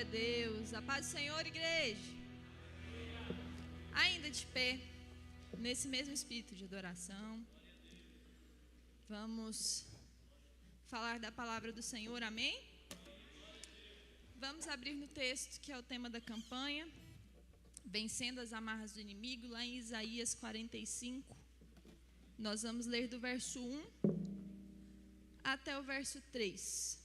Deus. A paz do Senhor, igreja. Ainda de pé, nesse mesmo espírito de adoração, vamos falar da palavra do Senhor, amém? Vamos abrir no texto que é o tema da campanha, vencendo as amarras do inimigo, lá em Isaías 45. Nós vamos ler do verso 1 até o verso 3.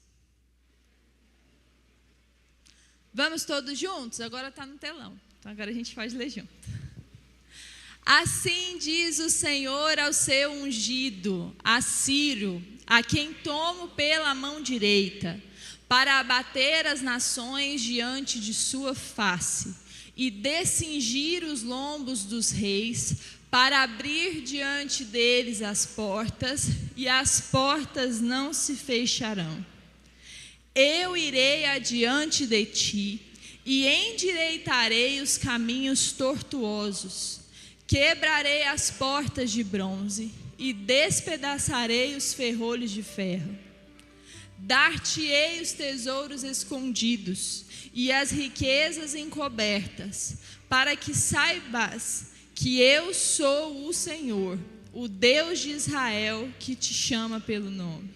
Vamos todos juntos? Agora está no telão, então agora a gente pode ler junto. Assim diz o Senhor ao seu ungido, a Ciro, a quem tomo pela mão direita, para abater as nações diante de sua face, e descingir os lombos dos reis, para abrir diante deles as portas, e as portas não se fecharão. Eu irei adiante de ti, e endireitarei os caminhos tortuosos, quebrarei as portas de bronze, e despedaçarei os ferrolhos de ferro. Dar-te-ei os tesouros escondidos, e as riquezas encobertas, para que saibas que eu sou o Senhor, o Deus de Israel, que te chama pelo nome.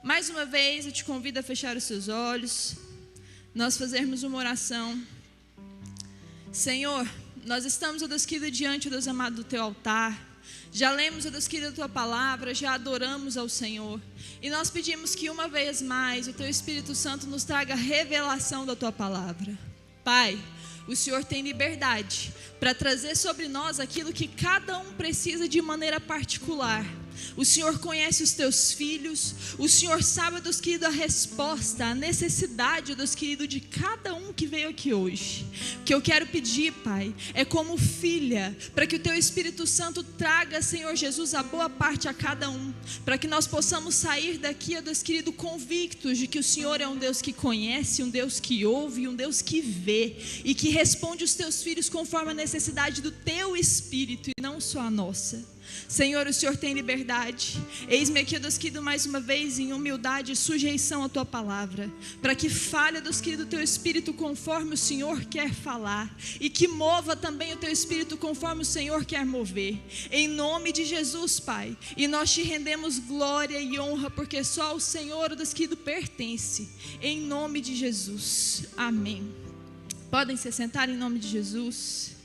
Mais uma vez eu te convido a fechar os seus olhos, nós fazermos uma oração. Senhor, nós estamos, ó Deus querido, diante, ó Deus amado, do teu altar. Já lemos, ó Deus querido, a tua palavra, já adoramos ao Senhor. E nós pedimos que uma vez mais o teu Espírito Santo nos traga revelação da tua palavra. Pai, o Senhor tem liberdade para trazer sobre nós aquilo que cada um precisa de maneira particular. O Senhor conhece os teus filhos, o Senhor sabe, Deus querido, a resposta, a necessidade, Deus querido, de cada um que veio aqui hoje. O que eu quero pedir, Pai, é como filha, para que o teu Espírito Santo traga, Senhor Jesus, a boa parte a cada um, para que nós possamos sair daqui, Deus querido, convictos de que o Senhor é um Deus que conhece, um Deus que ouve, um Deus que vê, e que responde os teus filhos conforme a necessidade do teu Espírito, e não só a nossa. Senhor, o Senhor tem liberdade. Eis-me aqui, Deus querido, mais uma vez em humildade e sujeição à tua palavra, para que fale, Deus querido, o teu Espírito conforme o Senhor quer falar, e que mova também o teu Espírito conforme o Senhor quer mover, em nome de Jesus, Pai. E nós te rendemos glória e honra, porque só o Senhor, Deus querido, pertence, em nome de Jesus, amém. Podem se sentar em nome de Jesus.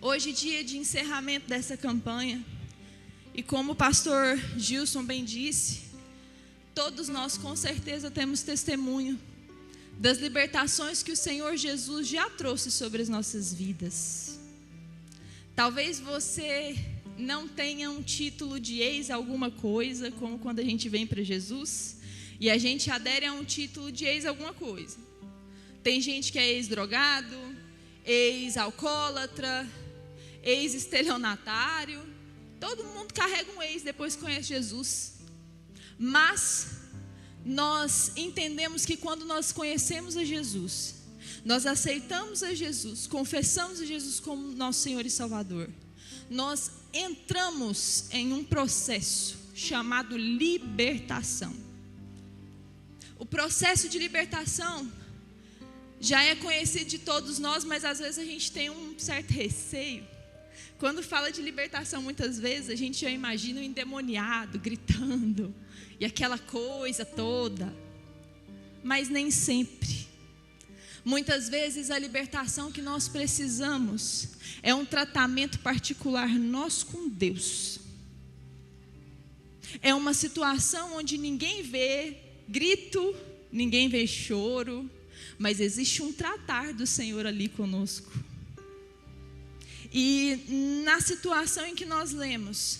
Hoje, dia de encerramento dessa campanha, e como o pastor Gilson bem disse, todos nós com certeza temos testemunho das libertações que o Senhor Jesus já trouxe sobre as nossas vidas. Talvez você não tenha um título de ex alguma coisa, como quando a gente vem para Jesus, e a gente adere a um título de ex alguma coisa. Tem gente que é ex-drogado, ex-alcoólatra, ex-estelionatário. Todo mundo carrega um ex depois que conhece Jesus. Mas nós entendemos que quando nós conhecemos a Jesus, nós aceitamos a Jesus, confessamos a Jesus como nosso Senhor e Salvador, nós entramos em um processo chamado libertação. O processo de libertação já é conhecido de todos nós, mas às vezes a gente tem um certo receio. Quando fala de libertação, muitas vezes a gente já imagina o endemoniado gritando e aquela coisa toda, mas nem sempre. Muitas vezes a libertação que nós precisamos é um tratamento particular nosso com Deus. É uma situação onde ninguém vê grito, ninguém vê choro, mas existe um tratar do Senhor ali conosco. E na situação em que nós lemos,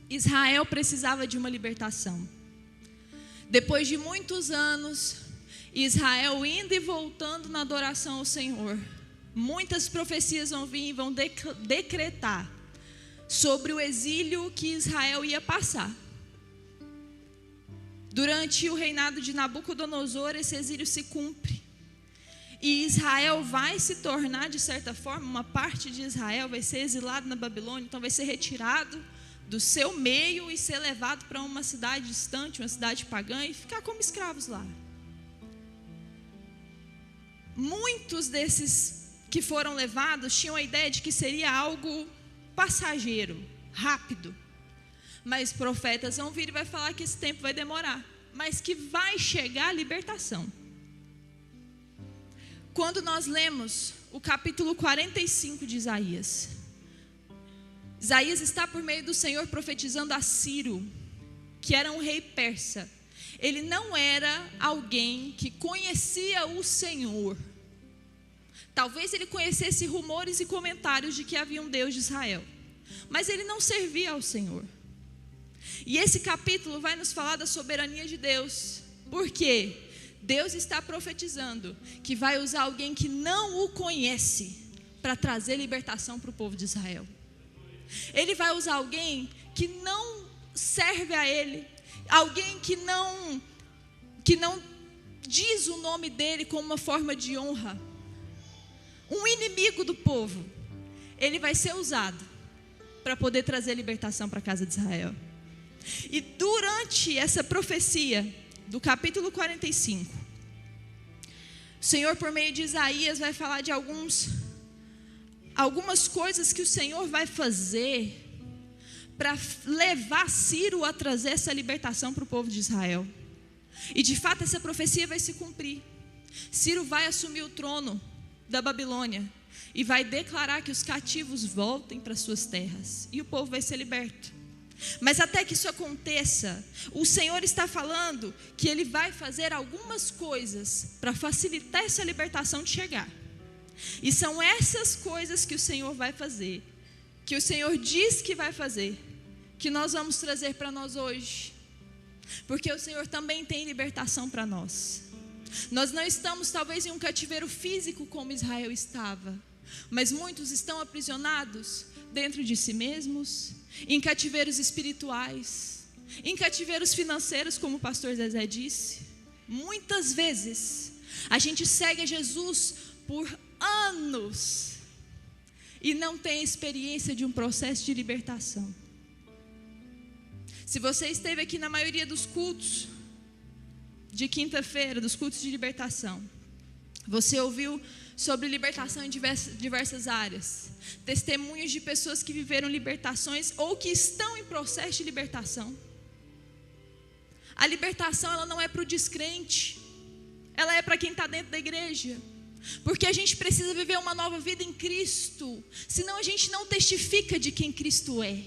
Israel precisava de uma libertação. Depois de muitos anos, Israel indo e voltando na adoração ao Senhor, muitas profecias vão vir e vão decretar sobre o exílio que Israel ia passar. Durante o reinado de Nabucodonosor, esse exílio se cumpre. E Israel vai se tornar, de certa forma, uma parte de Israel vai ser exilado na Babilônia, então vai ser retirado do seu meio e ser levado para uma cidade distante, uma cidade pagã, e ficar como escravos lá. Muitos desses que foram levados tinham a ideia de que seria algo passageiro, rápido. Mas profetas vão vir e vai falar que esse tempo vai demorar, mas que vai chegar a libertação. Quando nós lemos o capítulo 45 de Isaías, Isaías está por meio do Senhor profetizando a Ciro, que era um rei persa. Ele não era alguém que conhecia o Senhor. Talvez ele conhecesse rumores e comentários de que havia um Deus de Israel, mas ele não servia ao Senhor. E esse capítulo vai nos falar da soberania de Deus. Por quê? Deus está profetizando que vai usar alguém que não o conhece para trazer libertação para o povo de Israel. Ele vai usar alguém que não serve a ele, alguém que não diz o nome dele como uma forma de honra, um inimigo do povo. Ele vai ser usado para poder trazer libertação para a casa de Israel. E durante essa profecia do capítulo 45, o Senhor, por meio de Isaías, vai falar de algumas coisas que o Senhor vai fazer para levar Ciro a trazer essa libertação para o povo de Israel. E de fato essa profecia vai se cumprir. Ciro vai assumir o trono da Babilônia e vai declarar que os cativos voltem para suas terras e o povo vai ser liberto. Mas até que isso aconteça, o Senhor está falando que Ele vai fazer algumas coisas para facilitar essa libertação de chegar. E são essas coisas que o Senhor vai fazer, que o Senhor diz que vai fazer, que nós vamos trazer para nós hoje. Porque o Senhor também tem libertação para nós. Nós não estamos talvez em um cativeiro físico como Israel estava, mas muitos estão aprisionados dentro de si mesmos, em cativeiros espirituais, em cativeiros financeiros, como o pastor Zezé disse. Muitas vezes a gente segue a Jesus por anos e não tem experiência de um processo de libertação. Se você esteve aqui na maioria dos cultos de quinta-feira, dos cultos de libertação, você ouviu sobre libertação em diversas áreas, testemunhos de pessoas que viveram libertações ou que estão em processo de libertação. A libertação, ela não é para o descrente, ela é para quem está dentro da igreja, porque a gente precisa viver uma nova vida em Cristo, senão a gente não testifica de quem Cristo é.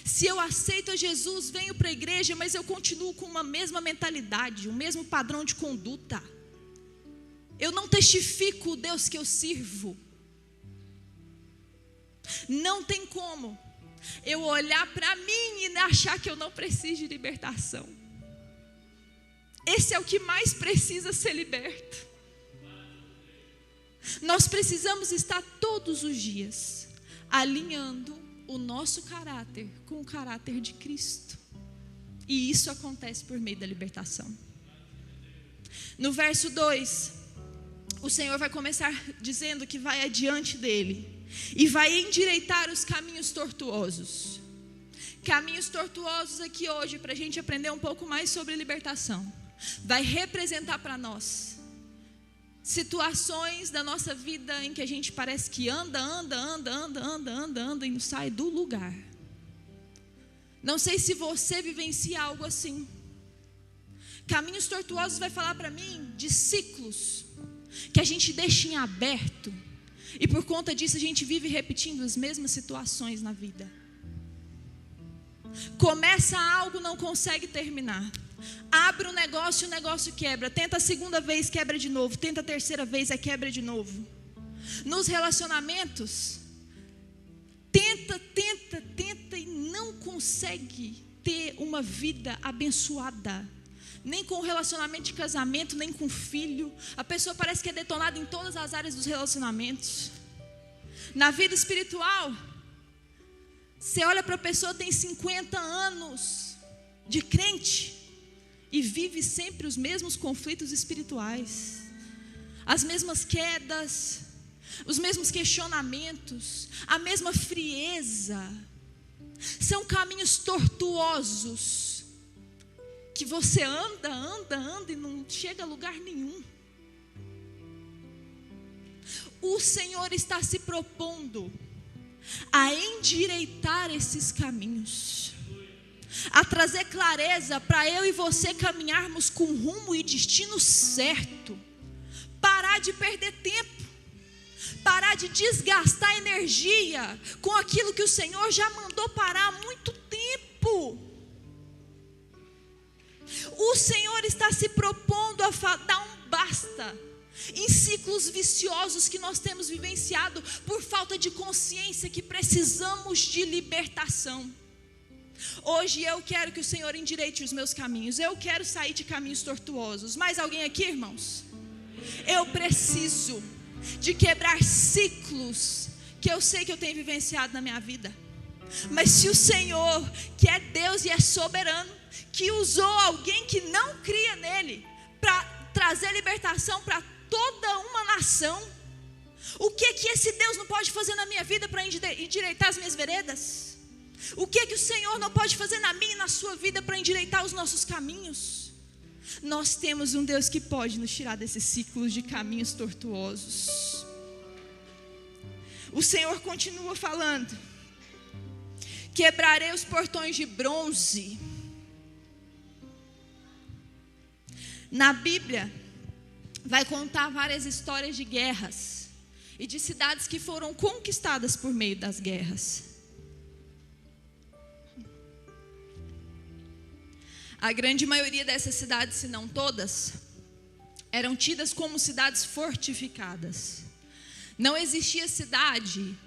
Se eu aceito a Jesus, venho para a igreja, mas eu continuo com uma mesma mentalidade, o mesmo padrão de conduta, eu não testifico o Deus que eu sirvo. Não tem como eu olhar para mim e achar que eu não preciso de libertação. Esse é o que mais precisa ser liberto. Nós precisamos estar todos os dias alinhando o nosso caráter com o caráter de Cristo. E isso acontece por meio da libertação. No verso 2, o Senhor vai começar dizendo que vai adiante dele e vai endireitar os caminhos tortuosos. Caminhos tortuosos aqui hoje, para a gente aprender um pouco mais sobre libertação, vai representar para nós situações da nossa vida em que a gente parece que anda e não sai do lugar. Não sei se você vivencia algo assim. Caminhos tortuosos vai falar para mim de ciclos que a gente deixa em aberto, e por conta disso a gente vive repetindo as mesmas situações na vida. Começa algo, não consegue terminar. Abre um negócio e o negócio quebra. Tenta a segunda vez, quebra de novo. Tenta a terceira vez, quebra de novo. Nos relacionamentos, tenta e não consegue ter uma vida abençoada. Nem com o relacionamento de casamento, nem com filho. A pessoa parece que é detonada em todas as áreas dos relacionamentos. Na vida espiritual, você olha para a pessoa, tem 50 anos de crente e vive sempre os mesmos conflitos espirituais, as mesmas quedas, os mesmos questionamentos, a mesma frieza. São caminhos tortuosos, que você anda e não chega a lugar nenhum. O Senhor está se propondo a endireitar esses caminhos, a trazer clareza para eu e você caminharmos com rumo e destino certo. Parar de perder tempo, parar de desgastar energia com aquilo que o Senhor já mandou parar há muito tempo. O Senhor está se propondo a dar um basta em ciclos viciosos que nós temos vivenciado por falta de consciência, que precisamos de libertação. Hoje eu quero que o Senhor endireite os meus caminhos. Eu quero sair de caminhos tortuosos. Mais alguém aqui, irmãos? Eu preciso de quebrar ciclos que eu sei que eu tenho vivenciado na minha vida. Mas se o Senhor, que é Deus e é soberano, que usou alguém que não cria nele para trazer libertação para toda uma nação, o que esse Deus não pode fazer na minha vida para endireitar as minhas veredas? O que o Senhor não pode fazer na minha e na sua vida para endireitar os nossos caminhos? Nós temos um Deus que pode nos tirar desses ciclos de caminhos tortuosos. O Senhor continua falando: quebrarei os portões de bronze. Na Bíblia vai contar várias histórias de guerras e de cidades que foram conquistadas por meio das guerras. A grande maioria dessas cidades, se não todas, eram tidas como cidades fortificadas. Não existia cidade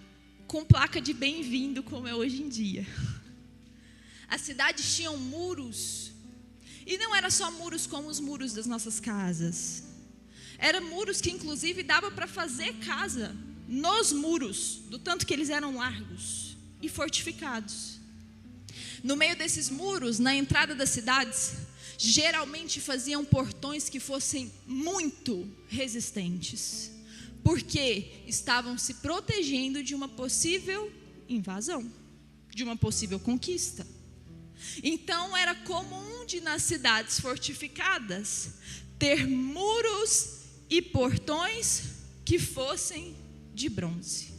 com placa de bem-vindo como é hoje em dia. As cidades tinham muros, e não era só muros como os muros das nossas casas. Eram muros que inclusive dava para fazer casa nos muros, do tanto que eles eram largos e fortificados. No meio desses muros, na entrada das cidades, geralmente faziam portões que fossem muito resistentes, porque estavam se protegendo de uma possível invasão, de uma possível conquista. Então era comum nas cidades fortificadas ter muros e portões que fossem de bronze.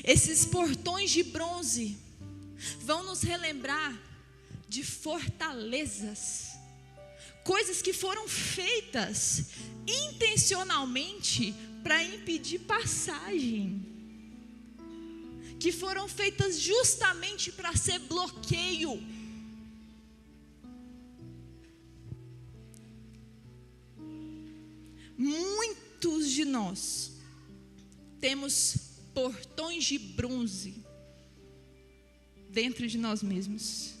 Esses portões de bronze vão nos relembrar de fortalezas, coisas que foram feitas intencionalmente para impedir passagem, que foram feitas justamente para ser bloqueio. Muitos de nós temos portões de bronze dentro de nós mesmos.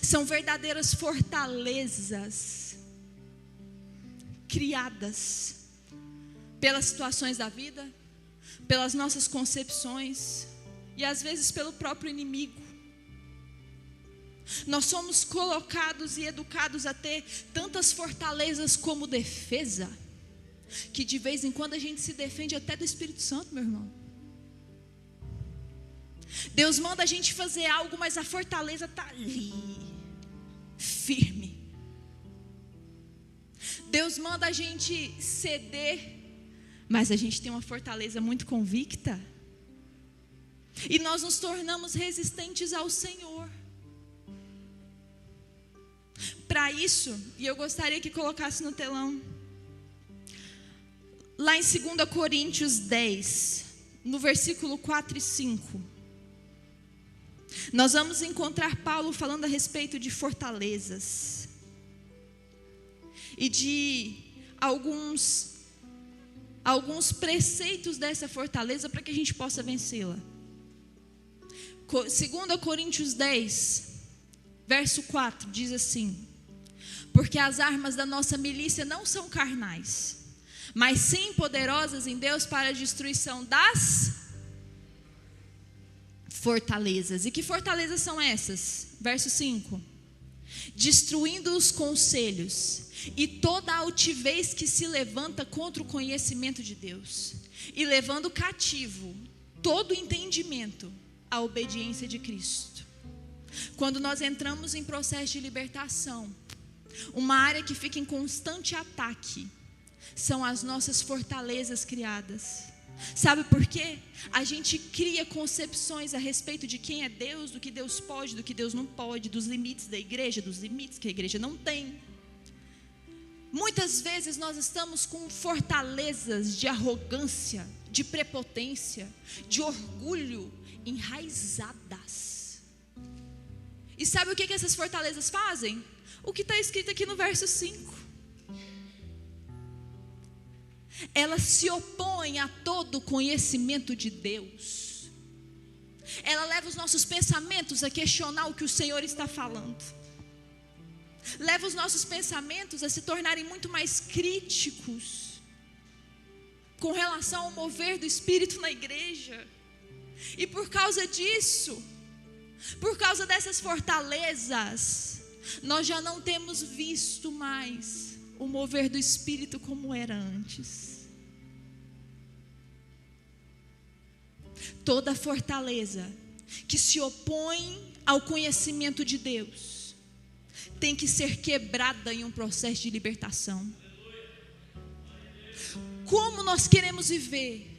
São verdadeiras fortalezas criadas pelas situações da vida, pelas nossas concepções e às vezes pelo próprio inimigo. Nós somos colocados e educados a ter tantas fortalezas como defesa, que de vez em quando a gente se defende até do Espírito Santo, meu irmão. Deus manda a gente fazer algo, mas a fortaleza está ali, firme. Deus manda a gente ceder, mas a gente tem uma fortaleza muito convicta. E nós nos tornamos resistentes ao Senhor. Para isso, e eu gostaria que colocasse no telão, lá em 2 Coríntios 10, no versículo 4 e 5. Nós vamos encontrar Paulo falando a respeito de fortalezas e de alguns preceitos dessa fortaleza para que a gente possa vencê-la. 2 Coríntios 10, verso 4 diz assim: porque as armas da nossa milícia não são carnais, mas sim poderosas em Deus para a destruição das fortalezas. E que fortalezas são essas? Verso 5: destruindo os conselhos e toda a altivez que se levanta contra o conhecimento de Deus, e levando cativo todo entendimento à obediência de Cristo. Quando nós entramos em processo de libertação, uma área que fica em constante ataque são as nossas fortalezas criadas. Sabe por quê? A gente cria concepções a respeito de quem é Deus, do que Deus pode, do que Deus não pode, dos limites da igreja, dos limites que a igreja não tem. Muitas vezes nós estamos com fortalezas de arrogância, de prepotência, de orgulho enraizadas. E sabe o que essas fortalezas fazem? O que está escrito aqui no verso 5. Elas se opõem a todo conhecimento de Deus. Ela leva os nossos pensamentos a questionar o que o Senhor está falando. Leva os nossos pensamentos a se tornarem muito mais críticos com relação ao mover do Espírito na igreja. E por causa disso, por causa dessas fortalezas, nós já não temos visto mais o mover do Espírito como era antes. Toda fortaleza que se opõe ao conhecimento de Deus tem que ser quebrada em um processo de libertação. Como nós queremos viver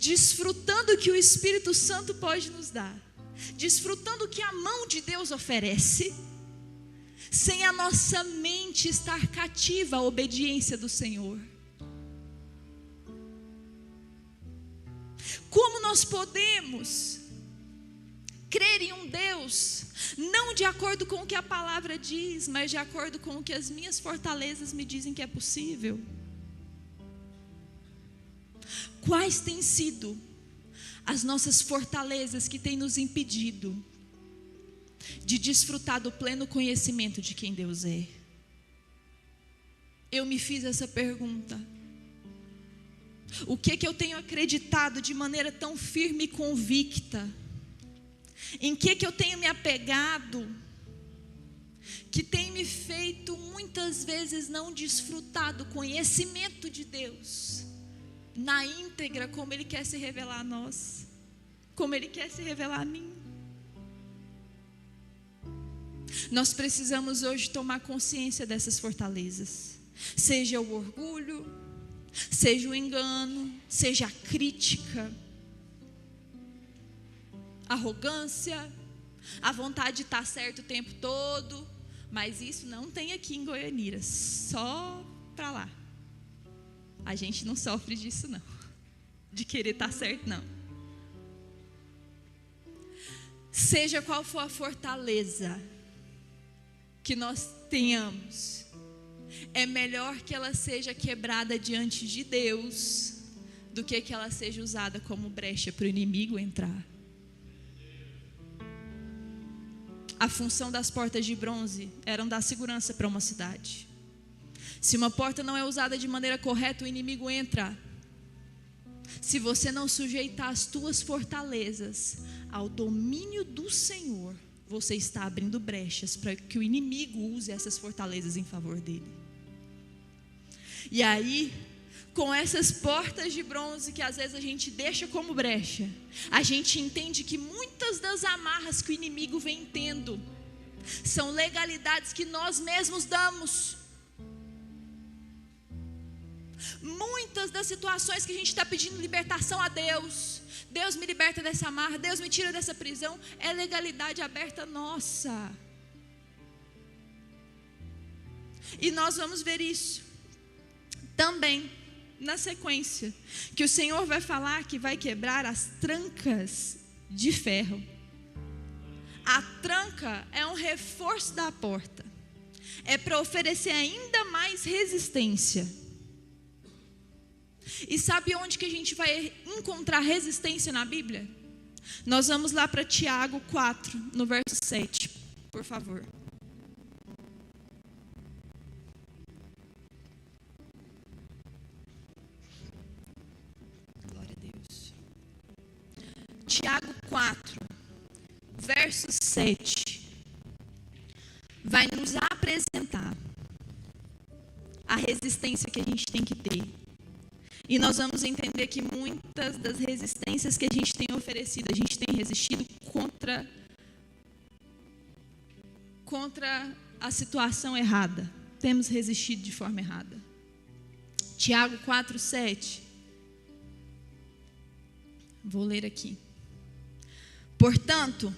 desfrutando o que o Espírito Santo pode nos dar, desfrutando o que a mão de Deus oferece, sem a nossa mente estar cativa à obediência do Senhor? Como nós podemos crer em um Deus não de acordo com o que a palavra diz, mas de acordo com o que as minhas fortalezas me dizem que é possível? Quais têm sido as nossas fortalezas que têm nos impedido de desfrutar do pleno conhecimento de quem Deus é? Eu me fiz essa pergunta. O que eu tenho acreditado de maneira tão firme e convicta? Em que eu tenho me apegado, que tem me feito muitas vezes não desfrutar do conhecimento de Deus na íntegra, como Ele quer se revelar a nós, como Ele quer se revelar a mim? Nós precisamos hoje tomar consciência dessas fortalezas, seja o orgulho, seja o engano, seja a crítica, a arrogância, a vontade de estar certo o tempo todo. Mas isso não tem aqui em Goianira, só para lá. A gente não sofre disso não, de querer estar certo não. Seja qual for a fortaleza que nós tenhamos, é melhor que ela seja quebrada diante de Deus do que ela seja usada como brecha para o inimigo entrar. A função das portas de bronze era dar segurança para uma cidade. Se uma porta não é usada de maneira correta, o inimigo entra. Se você não sujeitar as tuas fortalezas ao domínio do Senhor, você está abrindo brechas para que o inimigo use essas fortalezas em favor dele. E aí, com essas portas de bronze que às vezes a gente deixa como brecha, a gente entende que muitas das amarras que o inimigo vem tendo são legalidades que nós mesmos damos. Muitas das situações que a gente está pedindo libertação a Deus, Deus me liberta dessa amarra, Deus me tira dessa prisão, é legalidade aberta nossa. E nós vamos ver isso também na sequência, que o Senhor vai falar que vai quebrar as trancas de ferro. A tranca é um reforço da porta, é para oferecer ainda mais resistência. E sabe onde que a gente vai encontrar resistência na Bíblia? Nós vamos lá para Tiago 4, no verso 7, por favor. Glória a Deus. Tiago 4, verso 7, vai nos apresentar a resistência que a gente tem que ter. E nós vamos entender que muitas das resistências que a gente tem oferecido, a gente tem resistido contra a situação errada. Temos resistido de forma errada. Tiago 4:7. Vou ler aqui. Portanto,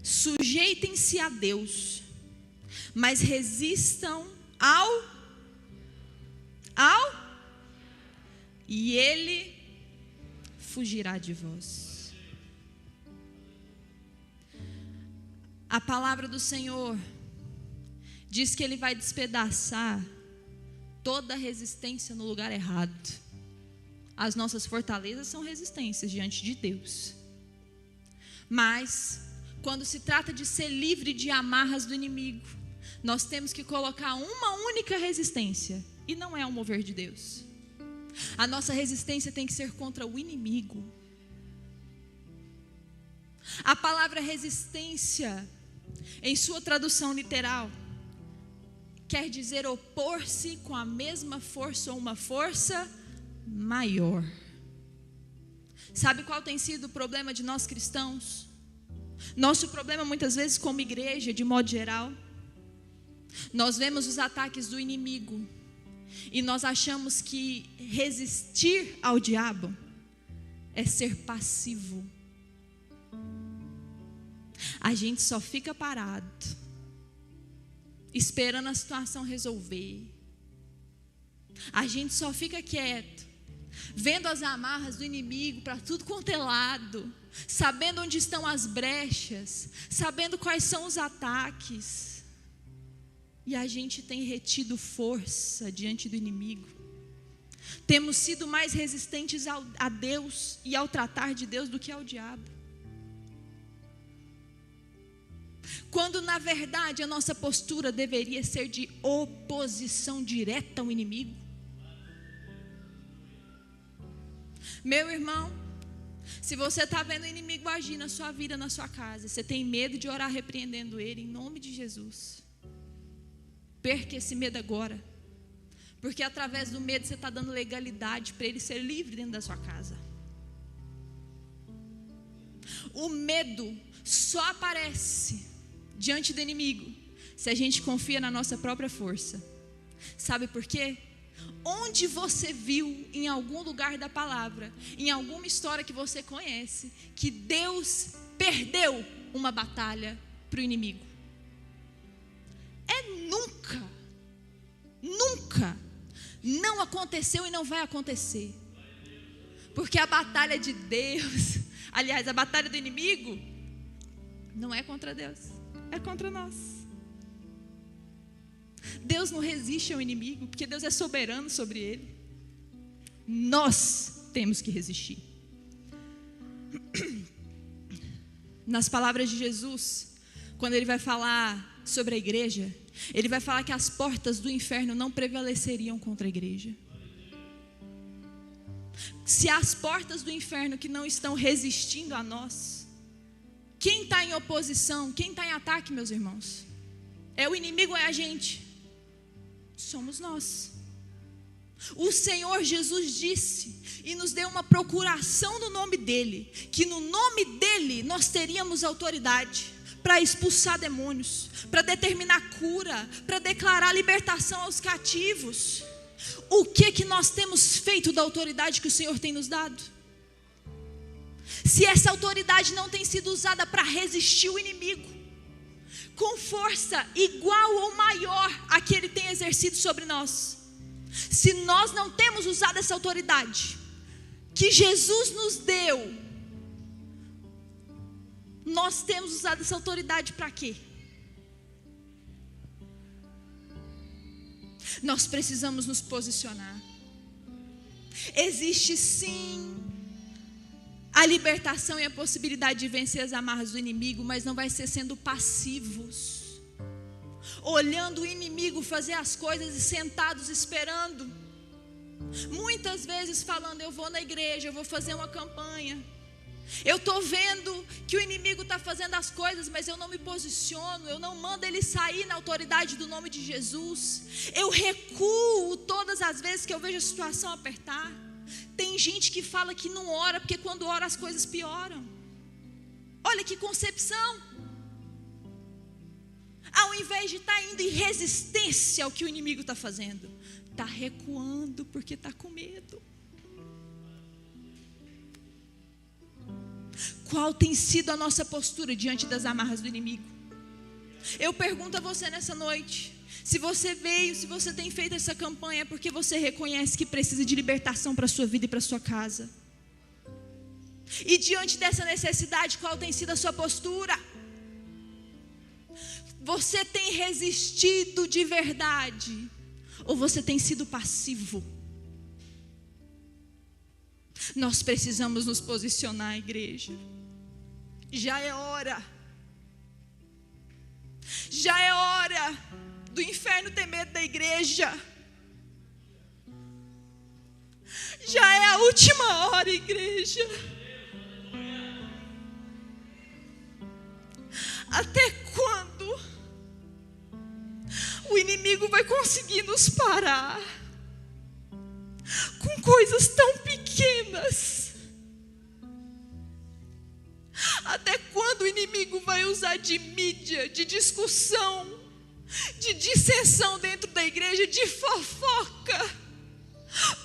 sujeitem-se a Deus, mas resistam ao e Ele fugirá de vós. A palavra do Senhor diz que Ele vai despedaçar toda resistência no lugar errado. As nossas fortalezas são resistências diante de Deus. Mas, quando se trata de ser livre de amarras do inimigo, nós temos que colocar uma única resistência, e não é o mover de Deus. A nossa resistência tem que ser contra o inimigo. A palavra resistência, em sua tradução literal, quer dizer opor-se com a mesma força ou uma força maior. Sabe qual tem sido o problema de nós cristãos? Nosso problema muitas vezes como igreja, de modo geral, nós vemos os ataques do inimigo e nós achamos que resistir ao diabo é ser passivo. A gente só fica parado, esperando a situação resolver. A gente só fica quieto, vendo as amarras do inimigo para tudo quanto é lado, sabendo onde estão as brechas, sabendo quais são os ataques. E a gente tem retido força diante do inimigo. Temos sido mais resistentes a Deus e ao tratar de Deus do que ao diabo. Quando na verdade a nossa postura deveria ser de oposição direta ao inimigo. Meu irmão, se você está vendo o inimigo agir na sua vida, na sua casa, você tem medo de orar repreendendo ele, em nome de Jesus. Perca esse medo agora, porque através do medo você está dando legalidade para ele ser livre dentro da sua casa. O medo só aparece diante do inimigo se a gente confia na nossa própria força. Sabe por quê? Onde você viu em algum lugar da palavra, em alguma história que você conhece, que Deus perdeu uma batalha para o inimigo? Nunca, não aconteceu e não vai acontecer. Porque a batalha de Deus, aliás, a batalha do inimigo, não é contra Deus, é contra nós. Deus não resiste ao inimigo, porque Deus é soberano sobre ele. Nós temos que resistir. Nas palavras de Jesus, quando ele vai falar sobre a igreja, ele vai falar que as portas do inferno não prevaleceriam contra a igreja. Se as portas do inferno que não estão resistindo a nós, quem está em oposição, quem está em ataque, meus irmãos? É o inimigo ou é a gente? Somos nós. O Senhor Jesus disse e nos deu uma procuração no nome dele, que no nome dele nós teríamos autoridade para expulsar demônios, para determinar cura, para declarar libertação aos cativos. O que nós temos feito da autoridade que o Senhor tem nos dado? Se essa autoridade não tem sido usada para resistir o inimigo, com força igual ou maior a que ele tem exercido sobre nós, se nós não temos usado essa autoridade que Jesus nos deu, nós temos usado essa autoridade para quê? Nós precisamos nos posicionar. Existe sim a libertação e a possibilidade de vencer as amarras do inimigo, mas não vai ser sendo passivos, olhando o inimigo fazer as coisas e sentados esperando. Muitas vezes falando, eu vou na igreja, eu vou fazer uma campanha, Eu estou vendo que o inimigo está fazendo as coisas, mas eu não me posiciono, eu não mando ele sair na autoridade do nome de Jesus. Eu recuo todas as vezes que eu vejo a situação apertar. Tem gente que fala que não ora, porque quando ora as coisas pioram. Olha que concepção. Ao invés de estar indo em resistência ao que o inimigo está fazendo, está recuando porque está com medo. Qual tem sido a nossa postura diante das amarras do inimigo? Eu pergunto a você nessa noite, se você veio, se você tem feito essa campanha, é porque você reconhece que precisa de libertação para a sua vida e para a sua casa. E diante dessa necessidade, qual tem sido a sua postura? Você tem resistido de verdade? Ou você tem sido passivo? Nós precisamos nos posicionar, igreja. Já é hora. Já é hora do inferno ter medo da igreja. Já é a última hora, igreja. Até quando o inimigo vai conseguir nos parar com coisas tão pequenas? Até quando o inimigo vai usar de mídia, de discussão, de dissensão dentro da igreja, de fofoca,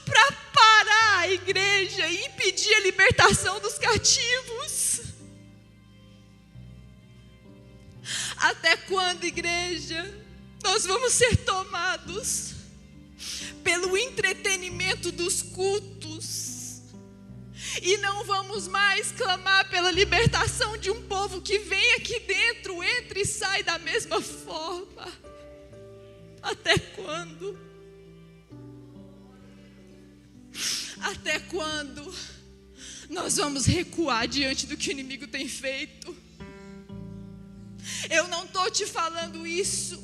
para parar a igreja e impedir a libertação dos cativos? Até quando, igreja, nós vamos ser tomados pelo entretenimento dos cultos e não vamos mais clamar pela libertação de um povo que vem aqui dentro, entra e sai da mesma forma? Até quando? Até quando nós vamos recuar diante do que o inimigo tem feito? Eu não estou te falando isso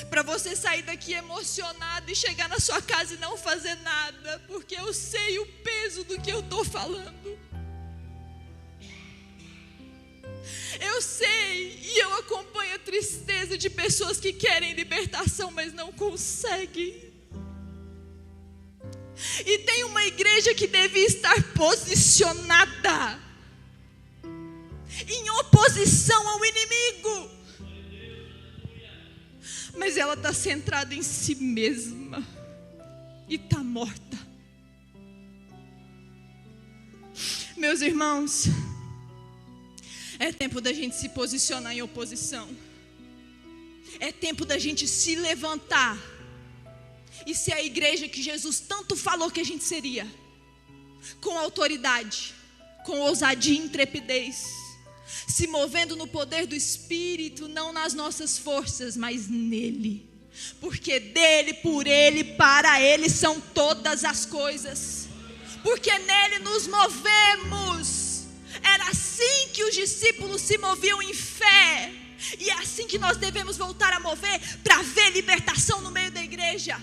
para você sair daqui emocionado e chegar na sua casa e não fazer nada, porque eu sei o peso do que eu estou falando. Eu sei, e eu acompanho a tristeza de pessoas que querem libertação, mas não conseguem. E tem uma igreja que deve estar posicionada em oposição ao inimigo, mas ela está centrada em si mesma e está morta. Meus irmãos, é tempo da gente se posicionar em oposição. É tempo da gente se levantar e ser a igreja que Jesus tanto falou que a gente seria, com autoridade, com ousadia e intrepidez, se movendo no poder do Espírito, não nas nossas forças, mas nele. Porque dele, por ele, para ele são todas as coisas. Porque nele nos movemos. Era assim que os discípulos se moviam em fé. E é assim que nós devemos voltar a mover para ver libertação no meio da igreja.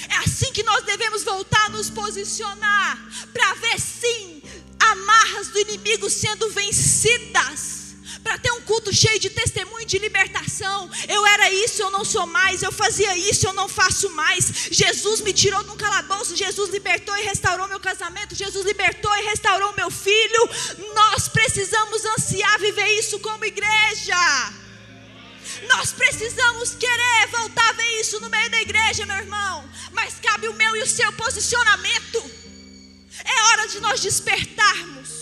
É assim que nós devemos voltar a nos posicionar para ver, sim, amarras do inimigo sendo vencidas. Para ter um culto cheio de testemunho de libertação. Eu era isso, eu não sou mais. Eu fazia isso, eu não faço mais. Jesus me tirou de um calabouço. Jesus libertou e restaurou meu casamento. Jesus libertou e restaurou meu filho. Nós precisamos ansiar viver isso como igreja. Nós precisamos querer voltar a ver isso no meio da igreja, meu irmão. Mas cabe o meu e o seu posicionamento. É hora de nós despertarmos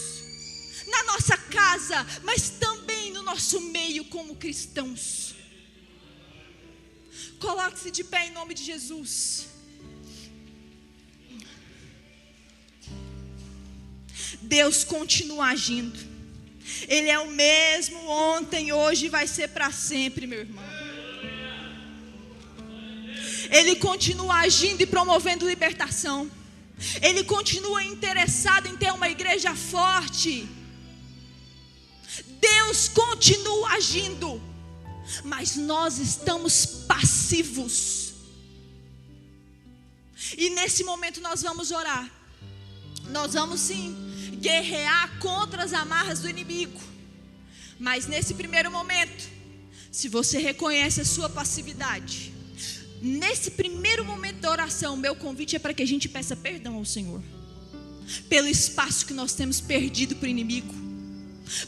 na nossa casa, mas também no nosso meio como cristãos. Coloque-se de pé em nome de Jesus. Deus continua agindo. Ele é o mesmo ontem, hoje e vai ser para sempre, meu irmão. Ele continua agindo e promovendo libertação. Ele continua interessado em ter uma igreja forte. Deus continua agindo, mas nós estamos passivos. E nesse momento nós vamos orar. Nós vamos sim guerrear contra as amarras do inimigo. Mas nesse primeiro momento, se você reconhece a sua passividade, nesse primeiro momento da oração, meu convite é para que a gente peça perdão ao Senhor pelo espaço que nós temos perdido para o inimigo.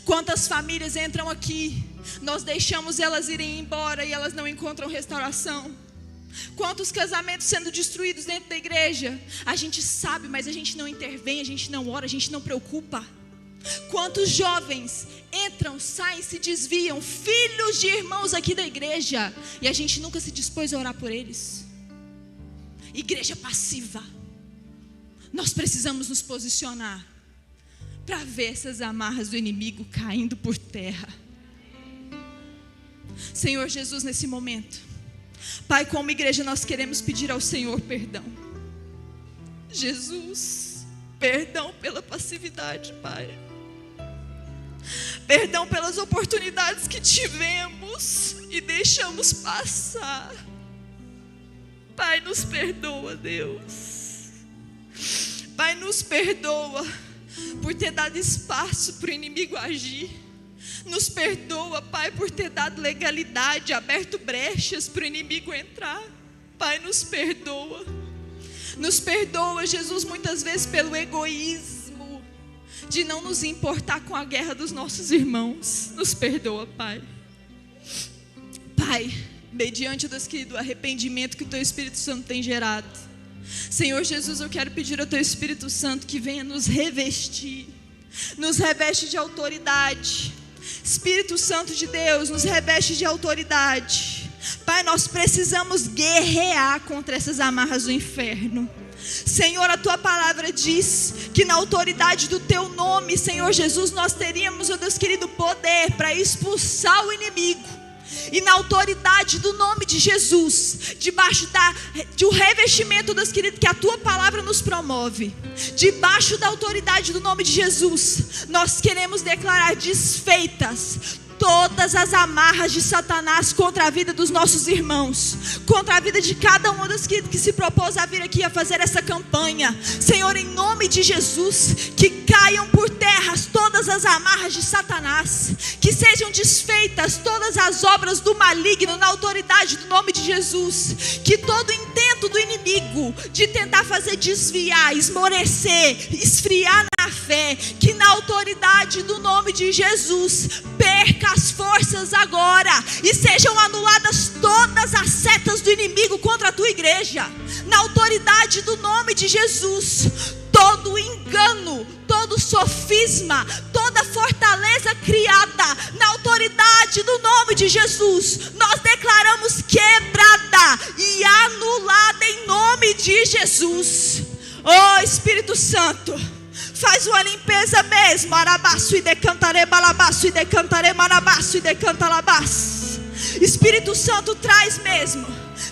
Quantas famílias entram aqui, nós deixamos elas irem embora e elas não encontram restauração. Quantos casamentos sendo destruídos dentro da igreja, a gente sabe, mas a gente não intervém, a gente não ora, a gente não preocupa. Quantos jovens entram, saem, se desviam, filhos de irmãos aqui da igreja, e a gente nunca se dispôs a orar por eles. Igreja passiva. Nós precisamos nos posicionar para ver essas amarras do inimigo caindo por terra. Senhor Jesus, nesse momento, Pai, como igreja nós queremos pedir ao Senhor perdão. Jesus, perdão pela passividade, Pai. Perdão pelas oportunidades que tivemos e deixamos passar. Pai, nos perdoa, Deus. Pai, nos perdoa por ter dado espaço para o inimigo agir. Nos perdoa, Pai, por ter dado legalidade, aberto brechas para o inimigo entrar. Pai, nos perdoa. Nos perdoa, Jesus, muitas vezes pelo egoísmo de não nos importar com a guerra dos nossos irmãos. Nos perdoa, Pai. Pai, mediante, Deus querido, o arrependimento que o Teu Espírito Santo tem gerado, Senhor Jesus, eu quero pedir ao Teu Espírito Santo que venha nos revestir, nos reveste de autoridade. Espírito Santo de Deus, nos reveste de autoridade. Pai, nós precisamos guerrear contra essas amarras do inferno. Senhor, a Tua palavra diz que na autoridade do Teu nome, Senhor Jesus, nós teríamos, ó Deus querido, poder para expulsar o inimigo. E na autoridade do nome de Jesus, debaixo do revestimento, Deus querido, que a Tua palavra nos promove, debaixo da autoridade do nome de Jesus, nós queremos declarar desfeitas todas as amarras de Satanás contra a vida dos nossos irmãos, contra a vida de cada um dos que se propôs a vir aqui a fazer essa campanha. Senhor, em nome de Jesus, que caiam por terras todas as amarras de Satanás, que sejam desfeitas todas as obras do maligno na autoridade do nome de Jesus, que todo intento do inimigo de tentar fazer desviar, esmorecer, esfriar na fé, que na autoridade do nome de Jesus perca as forças agora e sejam anuladas todas as setas do inimigo contra a Tua igreja, na autoridade do nome de Jesus. Todo engano, todo sofisma, toda fortaleza criada, na autoridade do nome de Jesus, nós declaramos quebrada e anulada em nome de Jesus. Oh Espírito Santo, faz uma limpeza mesmo. Arabaço e decantare, balabaço e decantare, manabaço e decantalabaço. Espírito Santo, traz mesmo,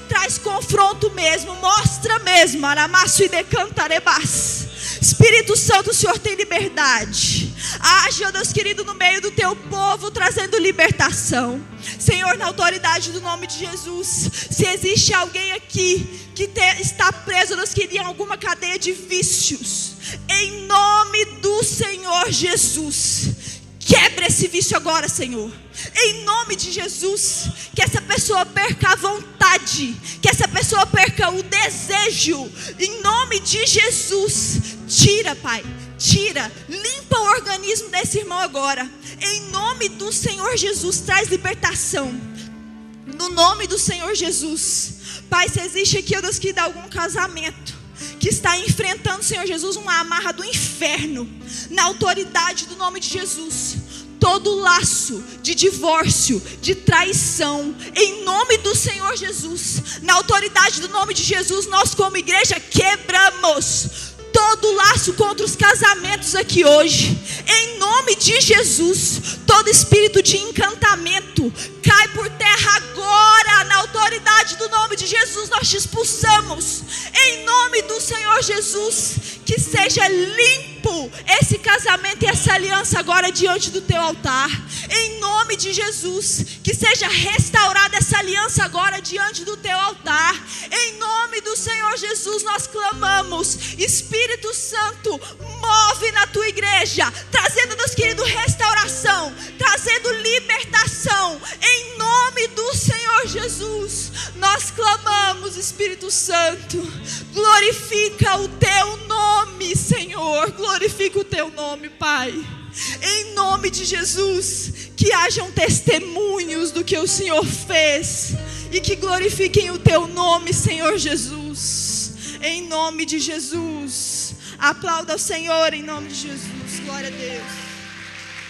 traz confronto mesmo, mostra mesmo. Aramaço e decantarebaço. Espírito Santo, o Senhor tem liberdade. Age, ó Deus querido, no meio do Teu povo, trazendo libertação. Senhor, na autoridade do nome de Jesus, se existe alguém aqui que está preso, Deus querido, em alguma cadeia de vícios, em nome do Senhor Jesus, quebra esse vício agora, Senhor. Em nome de Jesus, que essa pessoa perca a vontade, que essa pessoa perca o desejo. Em nome de Jesus, tira, Pai, tira, limpa o organismo desse irmão agora. Em nome do Senhor Jesus, traz libertação. No nome do Senhor Jesus. Pai, se existe aqui, Deus, que dá algum casamento que está enfrentando, Senhor Jesus, uma amarra do inferno, na autoridade do nome de Jesus, todo laço de divórcio, de traição, em nome do Senhor Jesus, na autoridade do nome de Jesus, nós como igreja quebramos todo laço contra os casamentos aqui hoje, em nome de Jesus. Todo espírito de encantamento cai por terra agora, na autoridade do nome de Jesus, nós te expulsamos, em nome do Senhor Jesus. Que seja limpo esse casamento e essa aliança agora diante do Teu altar, em nome de Jesus. Que seja restaurada essa aliança agora diante do Teu altar, em nome do Senhor Jesus, nós clamamos, Espírito Santo, move na tua igreja, trazendo, Deus querido, restauração, trazendo libertação, em nome do Senhor Jesus. Nós clamamos, Espírito Santo, glorifica o teu nome, Senhor, glorifica o teu nome, Pai, em nome de Jesus. Que hajam testemunhos do que o Senhor fez e que glorifiquem o teu nome, Senhor Jesus, em nome de Jesus. Aplauda o Senhor em nome de Jesus. Glória a Deus.